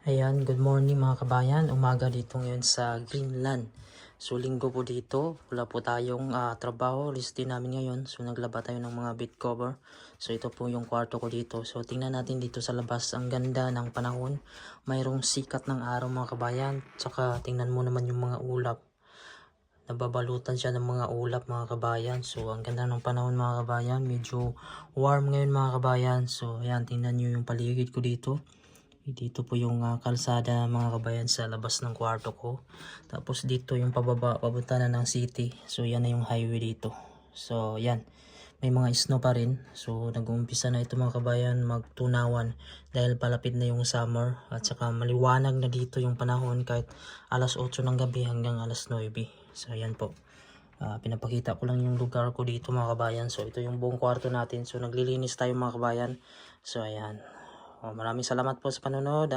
Ayan, good morning mga kabayan. Umaga dito ngayon sa Greenland. So linggo po dito, wala po tayong trabaho. List din namin ngayon. So naglaba tayo ng mga bed cover. So ito po yung kwarto ko dito. So tingnan natin dito sa labas. Ang ganda ng panahon. Mayroong sikat ng araw mga kabayan. Tsaka tingnan mo naman yung mga ulap. Nababalutan siya ng mga ulap mga kabayan. So ang ganda ng panahon mga kabayan. Medyo warm ngayon mga kabayan. So ayan, tingnan nyo yung paligid ko dito. Dito po yung kalsada mga kabayan sa labas ng kwarto ko. Tapos dito yung pababa, papunta na ng city. So yan na yung highway dito. So yan, may mga snow pa rin. So nag-uumpisa na ito mga kabayan magtunawan dahil palapit na yung summer. At saka maliwanag na dito yung panahon kahit alas 8 ng gabi hanggang alas 9. So yan po. Pinapakita ko lang yung lugar ko dito mga kabayan. So ito yung buong kwarto natin. So naglilinis tayo mga kabayan. So ayan. Maraming salamat po sa panonood.